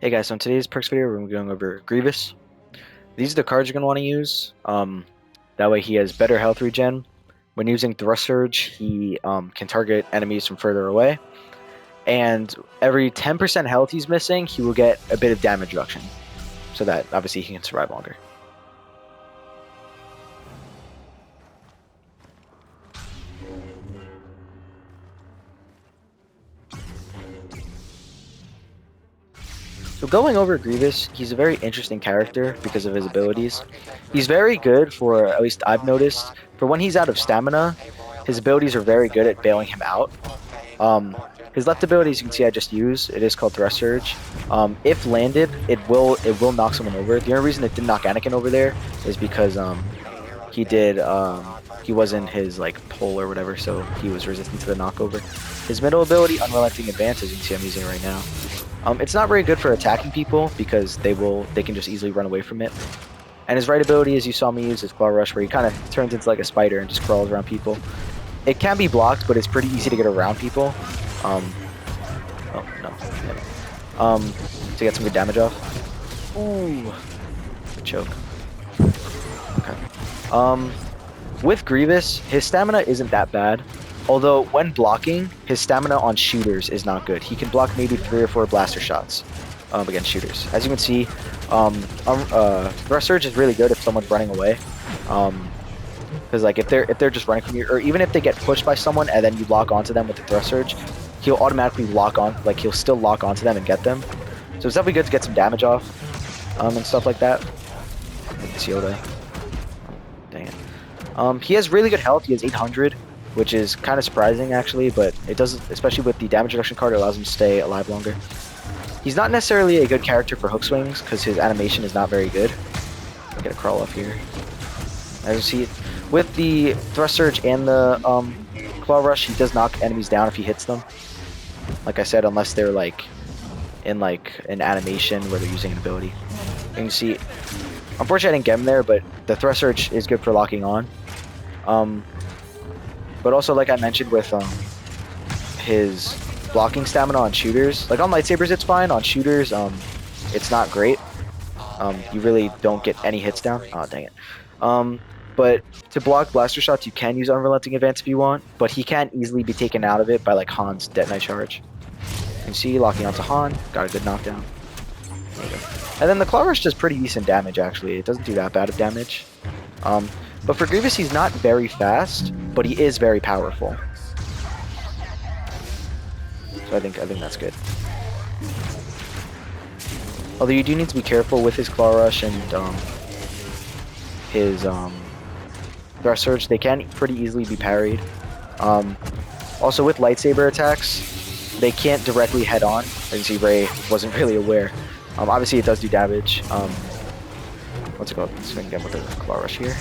Hey guys, so in today's perks video, we're going over Grievous. These are the cards you're going to want to use. That way he has better health regen. When using Thrust Surge, he can target enemies from further away. And every 10% health he's missing, he will get a bit of damage reduction. So that, obviously, he can survive longer. So going over Grievous, he's a very interesting character because of his abilities. He's very good for, at least I've noticed, for when he's out of stamina, his abilities are very good at bailing him out. His left ability, as you can see, I just used. It is called Thrust Surge. If landed, it will knock someone over. The only reason it didn't knock Anakin over there is because he wasn't his like pull or whatever, so he was resistant to the knockover. His middle ability, Unrelenting Advance, as you can see, I'm using it right now. It's not very good for attacking people because they can just easily run away from it. And his right ability, as you saw me use, is Claw Rush, where he kind of turns into like a spider and just crawls around people. It can be blocked, but it's pretty easy to get around people. Oh no. To get some good damage off. Ooh, choke. Okay. With Grievous, his stamina isn't that bad. Although, when blocking, his stamina on shooters is not good. He can block maybe 3 or 4 blaster shots against shooters. As you can see, Thrust Surge is really good if someone's running away. Because like if they're just running from you, or even if they get pushed by someone and then you lock onto them with the Thrust Surge, he'll automatically lock on. Like he'll still lock onto them and get them. So it's definitely good to get some damage off and stuff like that. It's Yoda. Dang it. He has really good health. He has 800, which is kind of surprising actually, but it does, especially with the damage reduction card, it allows him to stay alive longer. He's not necessarily a good character for hook swings because his animation is not very good. I'm gonna crawl up here. As you see, with the Thrust Surge and the Claw Rush, he does knock enemies down if he hits them. Like I said, unless they're like in like an animation where they're using an ability. You can see, unfortunately I didn't get him there, but the Thrust Surge is good for locking on. But also, like I mentioned with his blocking stamina on shooters, like on lightsabers it's fine, on shooters it's not great. You really don't get any hits down. Oh, dang it. But to block blaster shots, you can use Unrelenting Advance if you want, but he can't easily be taken out of it by like Han's Detonite Charge. You can see, locking onto Han, got a good knockdown. There you go. And then the Claw Rush does pretty decent damage, actually. It doesn't do that bad of damage. But for Grievous, he's not very fast, but he is very powerful. So I think that's good. Although you do need to be careful with his Claw Rush and his Thrust Surge. They can pretty easily be parried. Also with lightsaber attacks, they can't directly head on. As you can see, Rey wasn't really aware. Obviously, it does do damage. What's it called? Swing again with the Claw Rush here.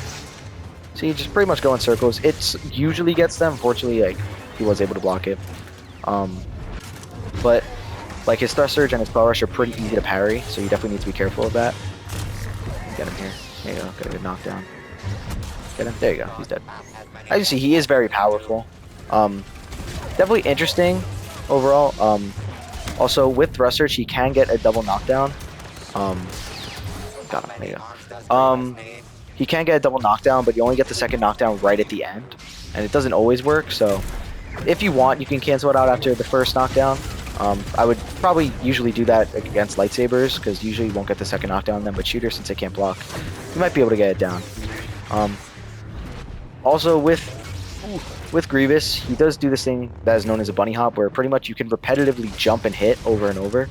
So you just pretty much go in circles. It usually gets them. Unfortunately, like he was able to block it. But like his Thrust Surge and his Claw Rush are pretty easy to parry, so you definitely need to be careful of that. Get him here. There you go. Got a good knockdown. Get him. There you go. He's dead. As you see, he is very powerful. Definitely interesting overall. Also with Thrust Surge, he can get a double knockdown. Got him. There you go. He can get a double knockdown, but you only get the second knockdown right at the end, and it doesn't always work. So if you want, you can cancel it out after the first knockdown. I would probably usually do that against lightsabers because usually you won't get the second knockdown on them, but shooters, since they can't block, you might be able to get it down. Also with Grievous, he does do this thing that is known as a bunny hop, where pretty much you can repetitively jump and hit over and over.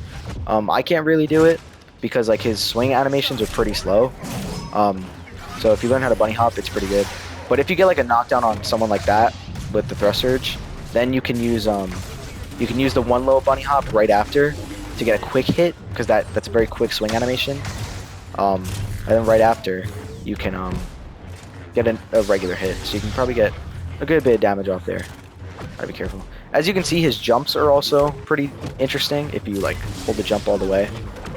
I can't really do it because like his swing animations are pretty slow. So if you learn how to bunny hop, it's pretty good. But if you get like a knockdown on someone like that with the Thrust Surge, then you can use the one low bunny hop right after to get a quick hit, because that's a very quick swing animation. And then right after you can get a regular hit, so you can probably get a good bit of damage off there. Gotta be careful. As you can see, his jumps are also pretty interesting if you like hold the jump all the way.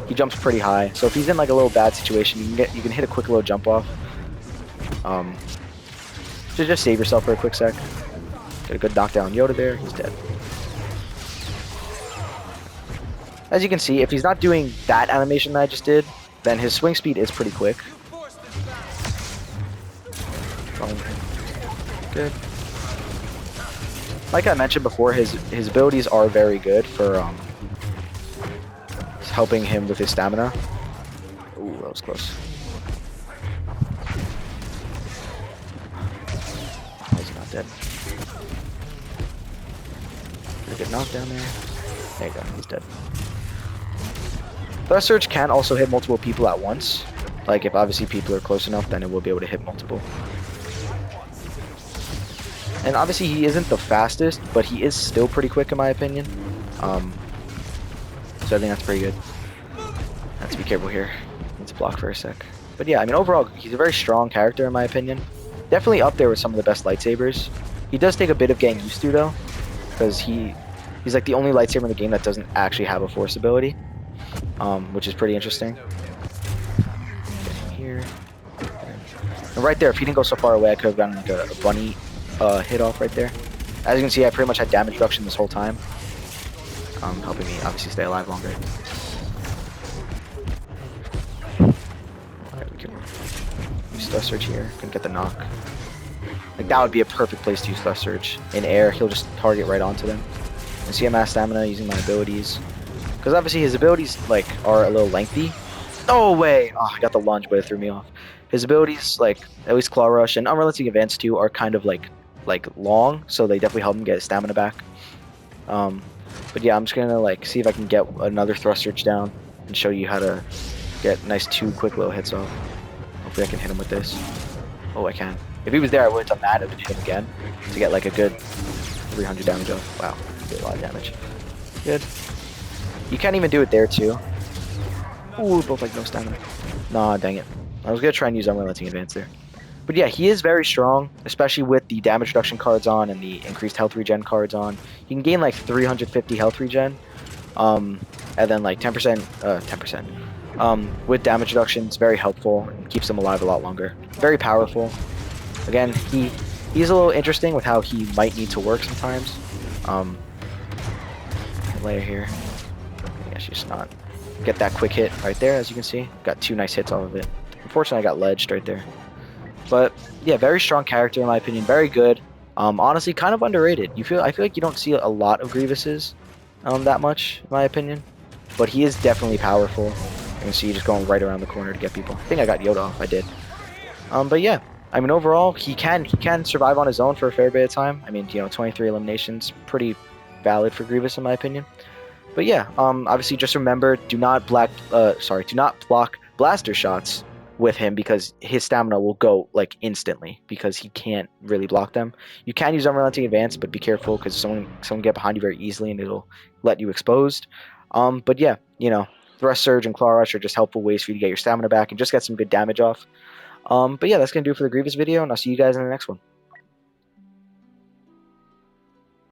He jumps pretty high, so if he's in like a little bad situation, you can hit a quick low jump off. So just save yourself for a quick sec. Get a good knockdown Yoda there. He's dead. as you can see, if he's not doing that animation that I just did, then his swing speed is pretty quick. Good. Like I mentioned before, his abilities are very good for helping him with his stamina. Ooh, that was close. Oh, he's not dead. Pretty good knockdown there. There you go, he's dead. Thrust Surge can also hit multiple people at once. Like, if obviously people are close enough, then it will be able to hit multiple. And obviously he isn't the fastest, but he is still pretty quick in my opinion. So I think that's pretty good. Have to be careful here. Need to block for a sec. But yeah, I mean overall, he's a very strong character in my opinion. Definitely up there with some of the best lightsabers. He does take a bit of getting used to though, because he's like the only lightsaber in the game that doesn't actually have a force ability, which is pretty interesting. Here. And right there, if he didn't go so far away, I could have gotten like a bunny hit off right there. As you can see, I pretty much had damage reduction this whole time, helping me obviously stay alive longer. Alright, we can use Thrust Surge here. Couldn't get the knock. Like that would be a perfect place to use Thrust Surge. In air, he'll just target right onto them. And see I'm at stamina using my abilities. Because obviously his abilities like are a little lengthy. No way! Oh, I got the lunge, but it threw me off. His abilities, like at least Claw Rush and Unrelenting Advance 2, are kind of like long, so they definitely help him get his stamina back. But yeah, I'm just gonna like see if I can get another Thrust Surge down and show you how to get nice 2 quick little hits off. Hopefully I can hit him with this. Oh, I can. If he was there, I would have done that and hit him again to get like a good 300 damage off. Wow, did a lot of damage. Good. You can't even do it there too. Ooh, both like no stamina. Nah, dang it. I was gonna try and use Unrelenting Advance there. But yeah, he is very strong, especially with the damage reduction cards on and the increased health regen cards on. He can gain like 350 health regen, and then like 10%, with damage reduction. It's very helpful and keeps him alive a lot longer. Very powerful. Again, he's a little interesting with how he might need to work sometimes. Layer here. Yeah, she's not. Get that quick hit right there, as you can see. Got 2 nice hits off of it. Unfortunately, I got ledged right there. But yeah, very strong character in my opinion. Very good. Honestly, kind of underrated. I feel like you don't see a lot of Grievuses that much, in my opinion. But he is definitely powerful. You can see just going right around the corner to get people. I think I got Yoda off. I did. But yeah, I mean overall, he can survive on his own for a fair bit of time. I mean, 23 eliminations, pretty valid for Grievous in my opinion. But yeah, obviously just remember, do not block blaster shots with him because his stamina will go like instantly because he can't really block them. You can use Unrelenting Advance, but be careful because someone get behind you very easily and it'll let you exposed. But yeah, Thrust Surge and Claw Rush are just helpful ways for you to get your stamina back and just get some good damage off. But yeah, that's gonna do it for the Grievous video, and I'll see you guys in the next one.